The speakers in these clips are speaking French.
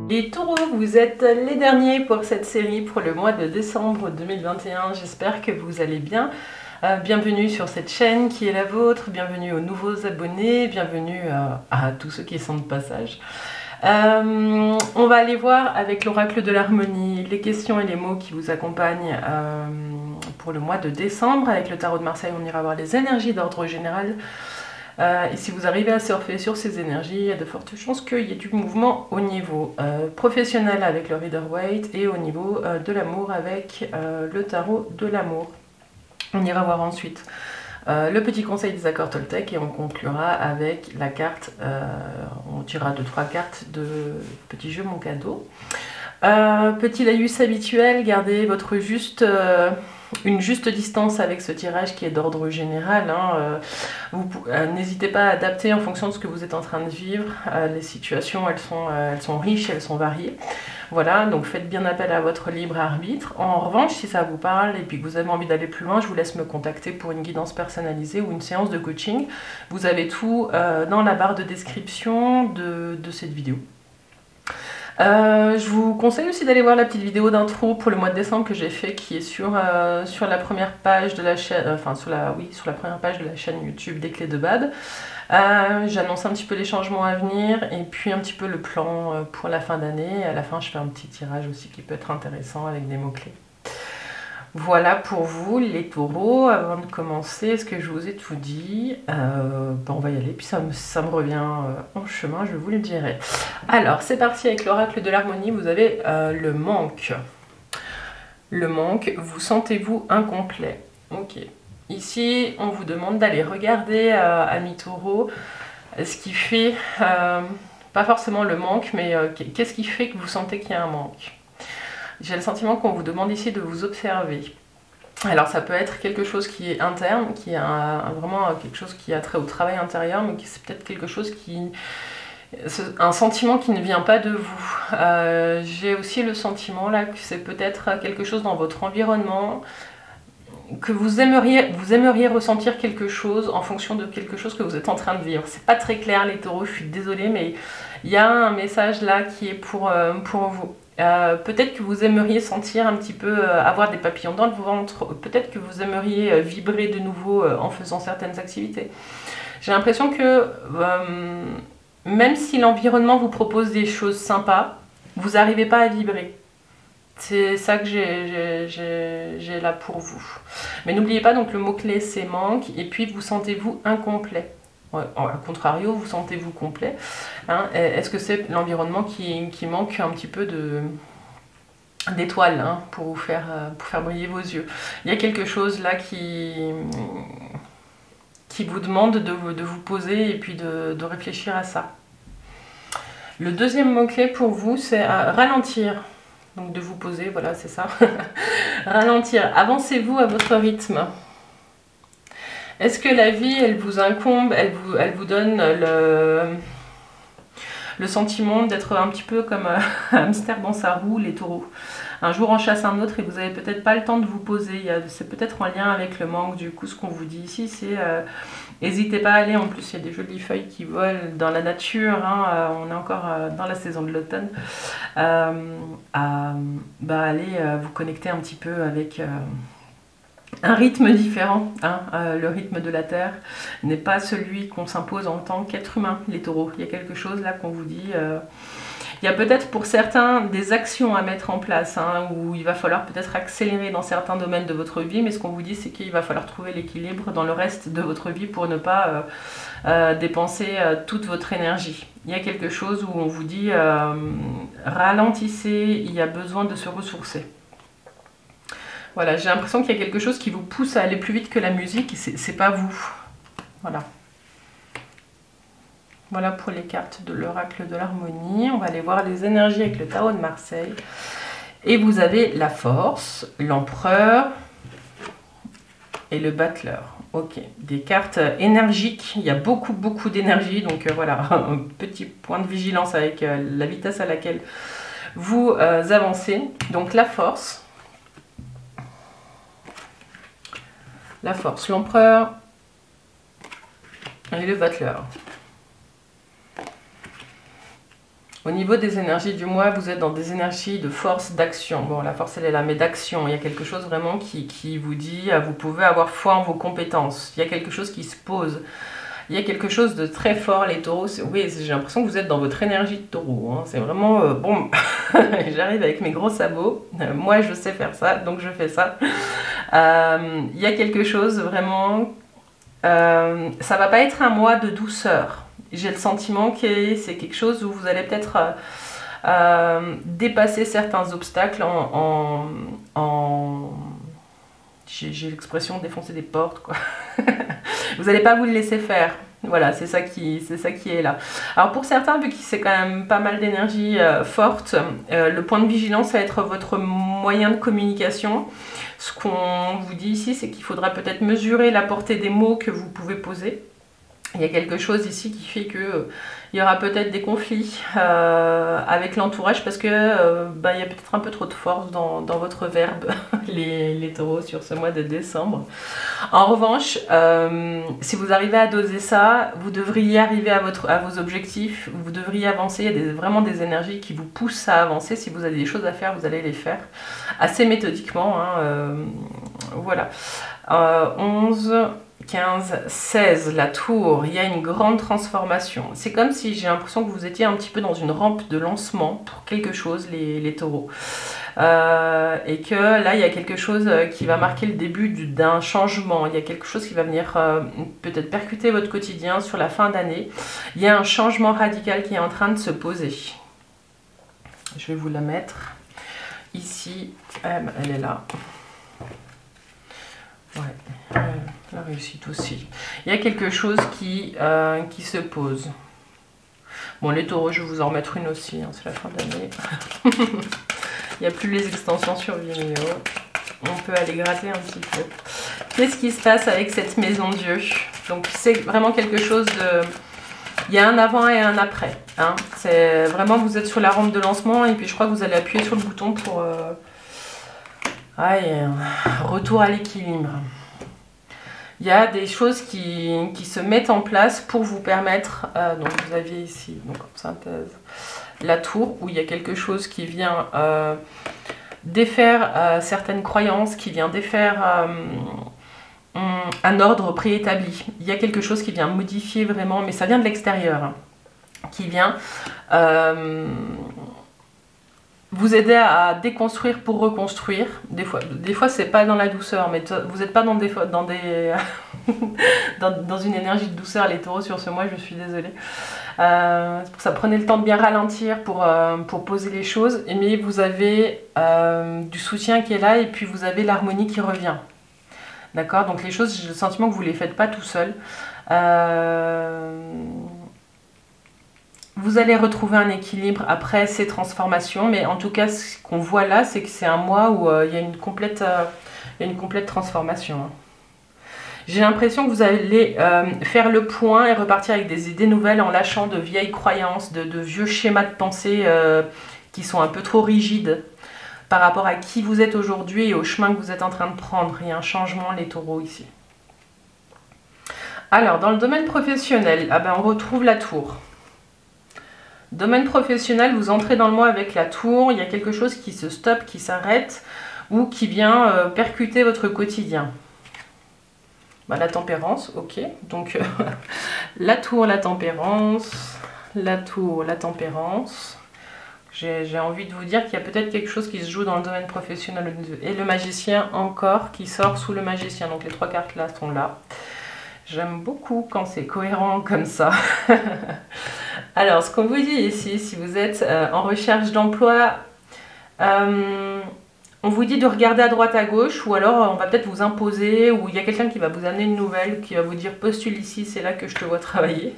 Les taureaux, vous êtes les derniers pour cette série pour le mois de décembre 2021. J'espère que vous allez bien. Bienvenue sur cette chaîne qui est la vôtre, bienvenue aux nouveaux abonnés, bienvenue à tous ceux qui sont de passage. On va aller voir avec l'oracle de l'harmonie les questions et les mots qui vous accompagnent pour le mois de décembre. Avec le tarot de Marseille, on ira voir les énergies d'ordre général. Et si vous arrivez à surfer sur ces énergies, il y a de fortes chances qu'il y ait du mouvement au niveau professionnel avec le Rider-Waite et au niveau de l'amour avec le tarot de l'amour. On ira voir ensuite le petit conseil des accords Toltec et on conclura avec la carte, on tirera 2-3 cartes de petit jeu mon cadeau. Petit laïus habituel, gardez votre une juste distance avec ce tirage qui est d'ordre général. N'hésitez pas à adapter en fonction de ce que vous êtes en train de vivre. Les situations, elles sont riches, elles sont variées. Voilà, donc faites bien appel à votre libre arbitre. En revanche, si ça vous parle et puis que vous avez envie d'aller plus loin, je vous laisse me contacter pour une guidance personnalisée ou une séance de coaching. Vous avez tout dans la barre de description de cette vidéo. Je vous conseille aussi d'aller voir la petite vidéo d'intro pour le mois de décembre que j'ai fait qui est sur la première page de la chaîne, sur la première page de la chaîne YouTube des Clés de Bad. J'annonce un petit peu les changements à venir et puis un petit peu le plan pour la fin d'année. À la fin, je fais un petit tirage aussi qui peut être intéressant avec des mots-clés. Voilà pour vous les taureaux. Avant de commencer, est-ce que je vous ai tout dit? On va y aller, puis ça me revient en chemin, je vous le dirai. Alors, c'est parti avec l'oracle de l'harmonie. Vous avez le manque. Le manque, vous sentez-vous incomplet? Ok. Ici, on vous demande d'aller regarder, amis taureaux, ce qui fait, pas forcément le manque, mais qu'est-ce qui fait que vous sentez qu'il y a un manque? J'ai le sentiment qu'on vous demande ici de vous observer. Alors ça peut être quelque chose qui est interne, qui est vraiment quelque chose qui a trait au travail intérieur, mais c'est peut-être quelque chose un sentiment qui ne vient pas de vous. J'ai aussi le sentiment là que c'est peut-être quelque chose dans votre environnement, que vous aimeriez ressentir quelque chose en fonction de quelque chose que vous êtes en train de vivre. C'est pas très clair les taureaux, je suis désolée, mais il y a un message là qui est pour vous. Peut-être que vous aimeriez sentir un petit peu, avoir des papillons dans le ventre, peut-être que vous aimeriez vibrer de nouveau en faisant certaines activités. J'ai l'impression que même si l'environnement vous propose des choses sympas, vous n'arrivez pas à vibrer. C'est ça que j'ai là pour vous. Mais n'oubliez pas, donc le mot-clé c'est manque, et puis vous sentez-vous incomplet. Ouais, a contrario, vous sentez-vous complet. Est-ce que c'est l'environnement qui manque un petit peu d'étoiles pour faire briller vos yeux? Il y a quelque chose là qui vous demande de vous poser et puis de réfléchir à ça. Le deuxième mot-clé pour vous, c'est ralentir. Donc de vous poser, voilà, c'est ça. Ralentir. Avancez-vous à votre rythme. Est-ce que la vie, elle vous incombe, elle vous donne le sentiment d'être un petit peu comme un hamster dans sa roue, les taureaux? Un jour en chasse un autre et vous n'avez peut-être pas le temps de vous poser. C'est peut-être en lien avec le manque. Du coup, ce qu'on vous dit ici, c'est n'hésitez pas à aller. En plus, il y a des jolies feuilles qui volent dans la nature. On est encore dans la saison de l'automne. Aller vous connecter un petit peu avec un rythme différent. Le rythme de la Terre n'est pas celui qu'on s'impose en tant qu'être humain, les taureaux. Il y a quelque chose là qu'on vous dit. Il y a peut-être pour certains des actions à mettre en place, où il va falloir peut-être accélérer dans certains domaines de votre vie, mais ce qu'on vous dit, c'est qu'il va falloir trouver l'équilibre dans le reste de votre vie pour ne pas dépenser toute votre énergie. Il y a quelque chose où on vous dit ralentissez, il y a besoin de se ressourcer. Voilà, j'ai l'impression qu'il y a quelque chose qui vous pousse à aller plus vite que la musique, et c'est pas vous. Voilà. Voilà pour les cartes de l'oracle de l'harmonie. On va aller voir les énergies avec le tarot de Marseille. Et vous avez la force, l'empereur et le battleur. Ok, des cartes énergiques. Il y a beaucoup d'énergie. Donc voilà, un petit point de vigilance avec la vitesse à laquelle vous avancez. Donc la force. La force, l'empereur et le battleur. Au niveau des énergies du mois, vous êtes dans des énergies de force, d'action. Bon, la force, elle est là, mais d'action. Il y a quelque chose vraiment qui vous dit, vous pouvez avoir foi en vos compétences. Il y a quelque chose qui se pose. Il y a quelque chose de très fort, les taureaux. Oui, j'ai l'impression que vous êtes dans votre énergie de taureau. Hein. C'est vraiment, bon, j'arrive avec mes gros sabots. Moi, je sais faire ça, donc je fais ça. Il y a quelque chose vraiment... ça va pas être un mois de douceur. J'ai le sentiment que c'est quelque chose où vous allez peut-être dépasser certains obstacles j'ai l'expression défoncer des portes, quoi. Vous n'allez pas vous le laisser faire. Voilà, c'est ça qui est là. Alors pour certains, vu que c'est quand même pas mal d'énergie forte, le point de vigilance va être votre moyen de communication. Ce qu'on vous dit ici, c'est qu'il faudra peut-être mesurer la portée des mots que vous pouvez poser. Il y a quelque chose ici qui fait que il y aura peut-être des conflits avec l'entourage parce que il y a peut-être un peu trop de force dans votre verbe, les taureaux, sur ce mois de décembre. En revanche, si vous arrivez à doser ça, vous devriez arriver à vos objectifs, vous devriez avancer. Il y a vraiment des énergies qui vous poussent à avancer. Si vous avez des choses à faire, vous allez les faire assez méthodiquement. Hein, voilà. 11... 15, 16, la tour, il y a une grande transformation. C'est comme si j'ai l'impression que vous étiez un petit peu dans une rampe de lancement pour quelque chose, les taureaux. Et que là, il y a quelque chose qui va marquer le début d'un changement. Il y a quelque chose qui va venir peut-être percuter votre quotidien sur la fin d'année. Il y a un changement radical qui est en train de se poser. Je vais vous la mettre ici. Elle est là. Ouais, la réussite aussi. Il y a quelque chose qui se pose. Bon, les taureaux, je vais vous en remettre une aussi, hein, c'est la fin d'année. Il n'y a plus les extensions sur Vimeo. On peut aller gratter un petit peu. Qu'est-ce qui se passe avec cette maison Dieu? Donc, c'est vraiment quelque chose de... Il y a un avant et un après. Hein. C'est vraiment, vous êtes sur la rampe de lancement et puis je crois que vous allez appuyer sur le bouton pour... retour à l'équilibre. Il y a des choses qui se mettent en place pour vous permettre, donc vous aviez ici, donc en synthèse, la tour, où il y a quelque chose qui vient défaire certaines croyances, qui vient défaire un ordre préétabli. Il y a quelque chose qui vient modifier vraiment, mais ça vient de l'extérieur, hein, qui vient... vous aider à déconstruire pour reconstruire. Des fois c'est pas dans la douceur, mais vous n'êtes pas dans une énergie de douceur, les taureaux, sur ce mois, je suis désolée. C'est pour ça, prenez le temps de bien ralentir pour poser les choses. Mais vous avez du soutien qui est là et puis vous avez l'harmonie qui revient. D'accord? Donc les choses, j'ai le sentiment que vous ne les faites pas tout seul. Vous allez retrouver un équilibre après ces transformations, mais en tout cas, ce qu'on voit là, c'est que c'est un mois où il y a une complète transformation. Hein. J'ai l'impression que vous allez faire le point et repartir avec des idées nouvelles en lâchant de vieilles croyances, de vieux schémas de pensée qui sont un peu trop rigides par rapport à qui vous êtes aujourd'hui et au chemin que vous êtes en train de prendre. Il y a un changement, les taureaux, ici. Alors, dans le domaine professionnel, on retrouve la tour. Domaine professionnel, vous entrez dans le mois avec la tour, il y a quelque chose qui se stoppe, qui s'arrête ou qui vient percuter votre quotidien. La tempérance, ok. Donc la tour, la tempérance, la tour, la tempérance. J'ai envie de vous dire qu'il y a peut-être quelque chose qui se joue dans le domaine professionnel et le magicien encore qui sort sous le magicien. Donc les trois cartes là sont là. J'aime beaucoup quand c'est cohérent comme ça. Alors, ce qu'on vous dit ici, si vous êtes en recherche d'emploi, on vous dit de regarder à droite à gauche, ou alors on va peut-être vous imposer, ou il y a quelqu'un qui va vous amener une nouvelle, qui va vous dire postule ici, c'est là que je te vois travailler.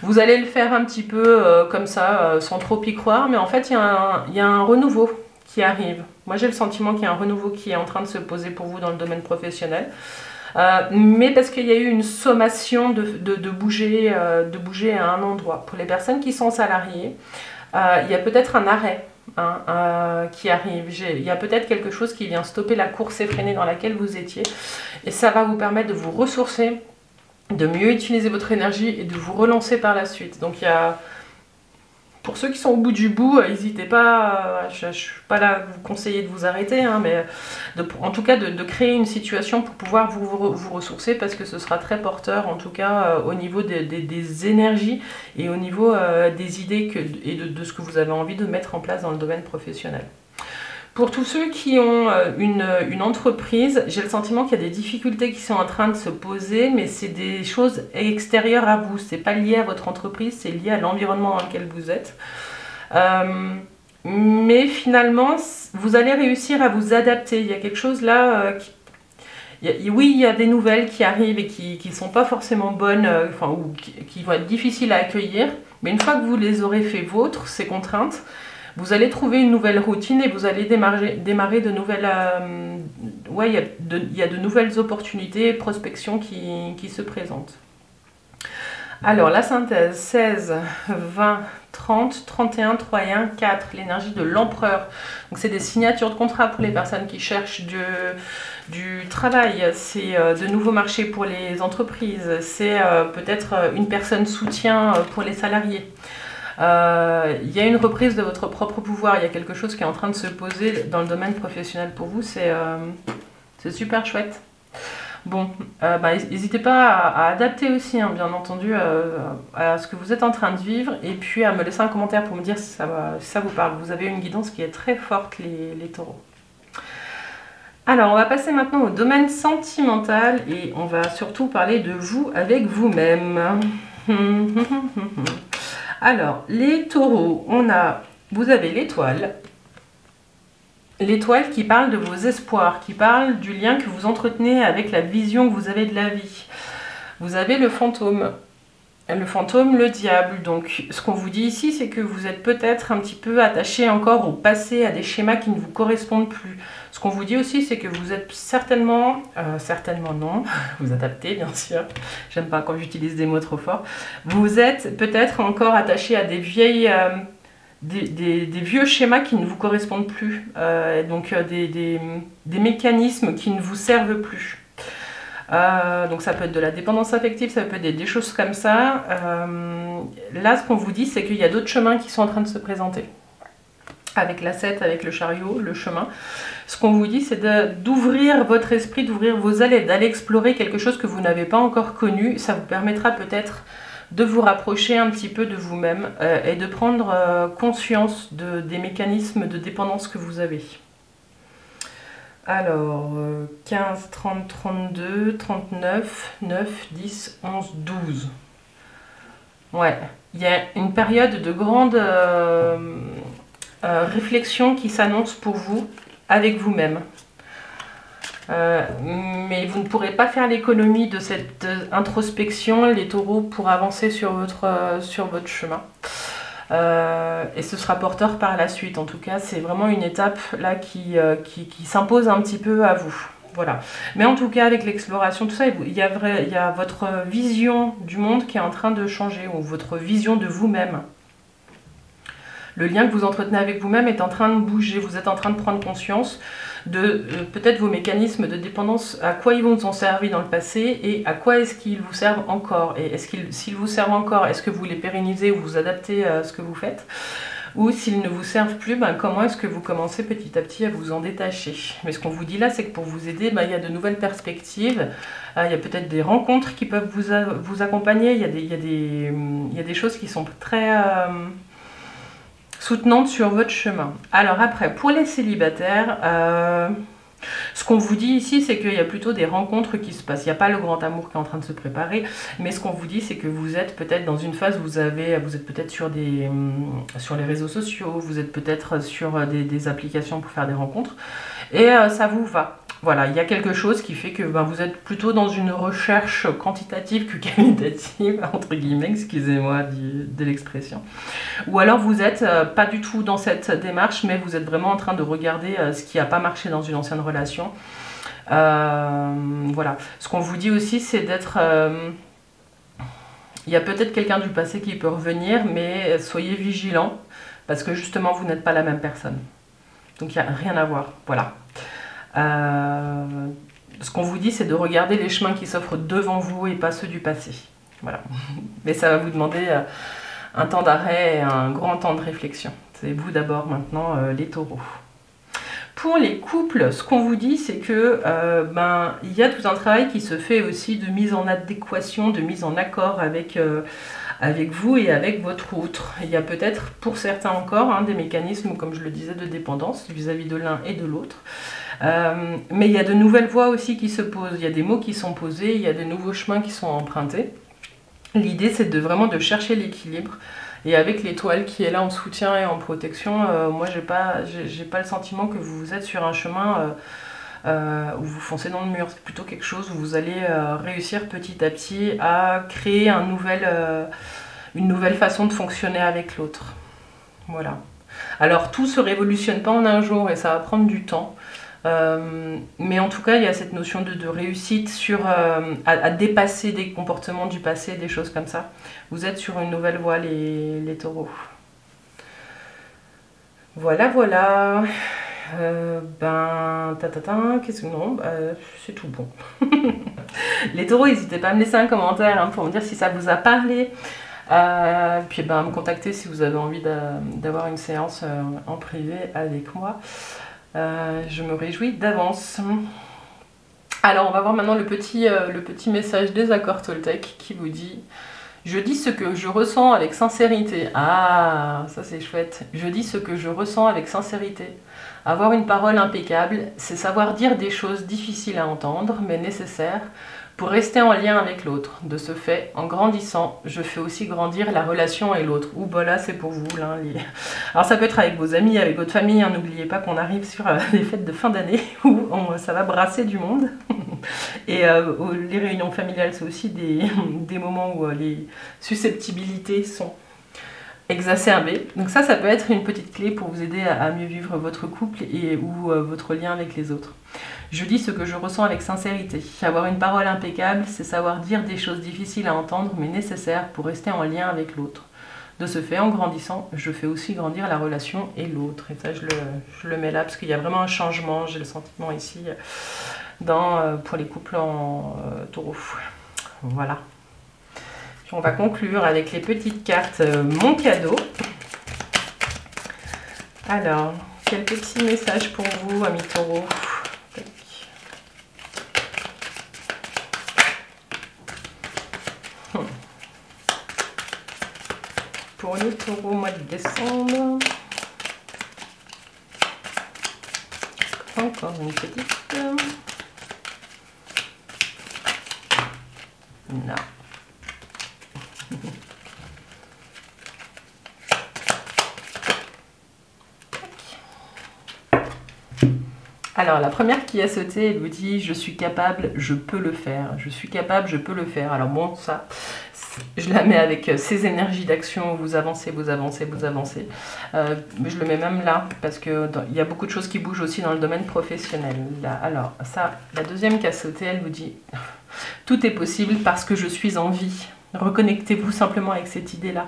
Vous allez le faire un petit peu comme ça, sans trop y croire, mais en fait il y a un renouveau qui arrive. Moi j'ai le sentiment qu'il y a un renouveau qui est en train de se poser pour vous dans le domaine professionnel. Mais parce qu'il y a eu une sommation de bouger à un endroit. Pour les personnes qui sont salariées, il y a peut-être un arrêt qui arrive. Il y a peut-être quelque chose qui vient stopper la course effrénée dans laquelle vous étiez. Et ça va vous permettre de vous ressourcer, de mieux utiliser votre énergie et de vous relancer par la suite. Donc il y a pour ceux qui sont au bout du bout, n'hésitez pas, je ne suis pas là à vous conseiller de vous arrêter, hein, mais en tout cas de créer une situation pour pouvoir vous ressourcer, parce que ce sera très porteur, en tout cas au niveau des énergies et au niveau des idées et de ce que vous avez envie de mettre en place dans le domaine professionnel. Pour tous ceux qui ont une entreprise, j'ai le sentiment qu'il y a des difficultés qui sont en train de se poser, mais c'est des choses extérieures à vous. C'est pas lié à votre entreprise, c'est lié à l'environnement dans lequel vous êtes. Mais finalement, vous allez réussir à vous adapter. Il y a quelque chose là oui, il y a des nouvelles qui arrivent et qui ne sont pas forcément bonnes, ou qui vont être difficiles à accueillir. Mais une fois que vous les aurez fait vôtres, ces contraintes, vous allez trouver une nouvelle routine et vous allez démarrer de nouvelles... il y a de nouvelles opportunités et prospections qui se présentent. Alors, la synthèse, 16, 20, 30, 31, 3 et 1, 4, l'énergie de l'empereur. Donc, c'est des signatures de contrat pour les personnes qui cherchent du travail, c'est de nouveaux marchés pour les entreprises, c'est peut-être une personne soutien pour les salariés. Il y a une reprise de votre propre pouvoir, il y a quelque chose qui est en train de se poser dans le domaine professionnel pour vous, c'est super chouette. Bon, n'hésitez pas à adapter aussi, hein, bien entendu, à ce que vous êtes en train de vivre, et puis à me laisser un commentaire pour me dire si ça vous parle. Vous avez une guidance qui est très forte, les taureaux. Alors, on va passer maintenant au domaine sentimental, et on va surtout parler de vous avec vous-même. Alors, les taureaux, vous avez l'étoile. L'étoile qui parle de vos espoirs, qui parle du lien que vous entretenez avec la vision que vous avez de la vie. Vous avez le fantôme. Le diable. Donc, ce qu'on vous dit ici, c'est que vous êtes peut-être un petit peu attaché encore au passé, à des schémas qui ne vous correspondent plus. Ce qu'on vous dit aussi, c'est que vous êtes certainement non, vous adaptez bien sûr, j'aime pas quand j'utilise des mots trop forts, vous êtes peut-être encore attaché à des vieilles... des vieux schémas qui ne vous correspondent plus, donc des mécanismes qui ne vous servent plus. Donc ça peut être de la dépendance affective, ça peut être des choses comme ça. Là, ce qu'on vous dit, c'est qu'il y a d'autres chemins qui sont en train de se présenter. Avec la 7, avec le chariot, le chemin. Ce qu'on vous dit, c'est d'ouvrir votre esprit, d'ouvrir vos ailes, d'aller explorer quelque chose que vous n'avez pas encore connu. Ça vous permettra peut-être de vous rapprocher un petit peu de vous-même et de prendre conscience des mécanismes de dépendance que vous avez. Alors, 15, 30, 32, 39, 9, 10, 11, 12. Ouais, il y a une période de grande réflexion qui s'annonce pour vous, avec vous-même. Mais vous ne pourrez pas faire l'économie de cette introspection, les taureaux, pour avancer sur votre chemin. Et ce sera porteur par la suite. En tout cas, c'est vraiment une étape là qui s'impose un petit peu à vous. Voilà. Mais en tout cas, avec l'exploration, tout ça, il y a votre vision du monde qui est en train de changer, ou votre vision de vous-même. Le lien que vous entretenez avec vous-même est en train de bouger. Vous êtes en train de prendre conscience de peut-être vos mécanismes de dépendance, à quoi ils vous ont servi dans le passé et à quoi est-ce qu'ils vous servent encore. Et s'ils vous servent encore, est-ce que vous les pérennisez ou vous adaptez à ce que vous faites? Ou s'ils ne vous servent plus, comment est-ce que vous commencez petit à petit à vous en détacher? Mais ce qu'on vous dit là, c'est que pour vous aider, il y a de nouvelles perspectives. Il y a peut-être des rencontres qui peuvent vous accompagner. Il y a des choses qui sont très... soutenante sur votre chemin. Alors après, pour les célibataires, ce qu'on vous dit ici, c'est qu'il y a plutôt des rencontres qui se passent. Il n'y a pas le grand amour qui est en train de se préparer, mais ce qu'on vous dit, c'est que vous êtes peut-être dans une phase où vous êtes peut-être sur les réseaux sociaux, vous êtes peut-être sur des applications pour faire des rencontres, et ça vous va. Voilà, il y a quelque chose qui fait que vous êtes plutôt dans une recherche quantitative que qualitative, entre guillemets, excusez-moi de l'expression. Ou alors vous n'êtes pas du tout dans cette démarche, mais vous êtes vraiment en train de regarder ce qui n'a pas marché dans une ancienne relation. Voilà. Ce qu'on vous dit aussi, c'est d'être... il y a peut-être quelqu'un du passé qui peut revenir, mais soyez vigilants, parce que justement, vous n'êtes pas la même personne. Donc il n'y a rien à voir. Voilà. Ce qu'on vous dit, c'est de regarder les chemins qui s'offrent devant vous et pas ceux du passé. Voilà. Mais ça va vous demander un temps d'arrêt et un grand temps de réflexion. C'est vous d'abord maintenant, les taureaux. Pour les couples, ce qu'on vous dit, c'est que il y a tout un travail qui se fait aussi de mise en adéquation, de mise en accord avec vous et avec votre autre. Il y a peut-être pour certains encore des mécanismes, comme je le disais, de dépendance vis-à-vis de l'un et de l'autre. Mais il y a de nouvelles voies aussi qui se posent. Il y a des mots qui sont posés, il y a de nouveaux chemins qui sont empruntés. L'idée, c'est vraiment de chercher l'équilibre. Et avec l'étoile qui est là en soutien et en protection, moi, j'ai pas le sentiment que vous êtes sur un chemin où vous foncez dans le mur. C'est plutôt quelque chose où vous allez réussir petit à petit à créer une nouvelle façon de fonctionner avec l'autre. Voilà. Alors, tout se révolutionne pas en un jour et ça va prendre du temps. Mais en tout cas, il y a cette notion de réussite à dépasser des comportements du passé, des choses comme ça. Vous êtes sur une nouvelle voie, les taureaux. Voilà, voilà. Qu'est-ce que non, c'est tout bon. Les taureaux, n'hésitez pas à me laisser un commentaire pour me dire si ça vous a parlé. Puis me contacter si vous avez envie d'avoir une séance en privé avec moi. Je me réjouis d'avance. Alors on va voir maintenant le petit message des accords Toltec qui vous dit: je dis ce que je ressens avec sincérité. Ah, ça c'est chouette. Je dis ce que je ressens avec sincérité. Avoir une parole impeccable, c'est savoir dire des choses difficiles à entendre, mais nécessaires, pour rester en lien avec l'autre. De ce fait, en grandissant, je fais aussi grandir la relation et l'autre. Ouh, bah là, c'est pour vous. Là, Alors, ça peut être avec vos amis, avec votre famille. N'oubliez pas qu'on arrive sur les fêtes de fin d'année où ça va brasser du monde. Et les réunions familiales, c'est aussi des moments où les susceptibilités sont exacerbées. Donc ça peut être une petite clé pour vous aider à mieux vivre votre couple ou votre lien avec les autres. Je dis ce que je ressens avec sincérité. Avoir une parole impeccable, c'est savoir dire des choses difficiles à entendre, mais nécessaires pour rester en lien avec l'autre. De ce fait, en grandissant, je fais aussi grandir la relation et l'autre. Et ça, je le mets là, parce qu'il y a vraiment un changement, j'ai le sentiment ici, pour les couples en taureau. Voilà. Puis on va conclure avec les petites cartes Mon cadeau. Alors, quel petit message pour vous, amis taureaux? Pour les taureaux au mois de décembre. Encore une petite. Non. Alors la première qui a sauté, elle vous dit: je suis capable, je peux le faire. Je suis capable, je peux le faire. Alors bon, ça, je la mets avec ces énergies d'action, vous avancez, vous avancez, vous avancez. Je le mets même là, parce qu'il y a beaucoup de choses qui bougent aussi dans le domaine professionnel. Là, alors ça, la deuxième qui a sauté, elle vous dit: tout est possible parce que je suis en vie. Reconnectez-vous simplement avec cette idée-là.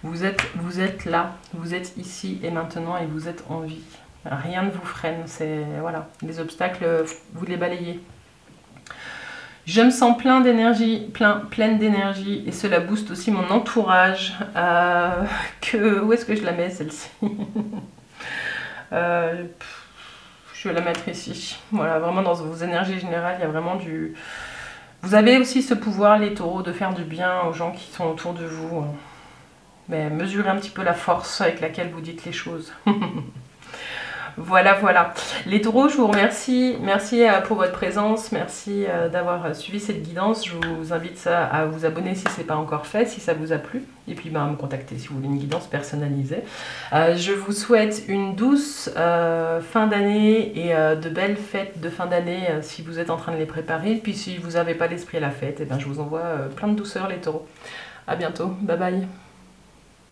Vous êtes là, vous êtes ici et maintenant et vous êtes en vie. Rien ne vous freine, voilà, les obstacles, vous les balayez. Je me sens pleine d'énergie et cela booste aussi mon entourage. Où est-ce que je la mets celle-ci? Je vais la mettre ici. Voilà, vraiment dans vos énergies générales, il y a vraiment du... Vous avez aussi ce pouvoir, les taureaux, de faire du bien aux gens qui sont autour de vous. Mais mesurez un petit peu la force avec laquelle vous dites les choses. Voilà, voilà. Les taureaux, je vous remercie. Merci pour votre présence. Merci d'avoir suivi cette guidance. Je vous invite à vous abonner si ce n'est pas encore fait, si ça vous a plu. Et puis à me contacter si vous voulez une guidance personnalisée. Je vous souhaite une douce fin d'année et de belles fêtes de fin d'année si vous êtes en train de les préparer. Puis si vous n'avez pas l'esprit à la fête, je vous envoie plein de douceur les taureaux. À bientôt. Bye bye.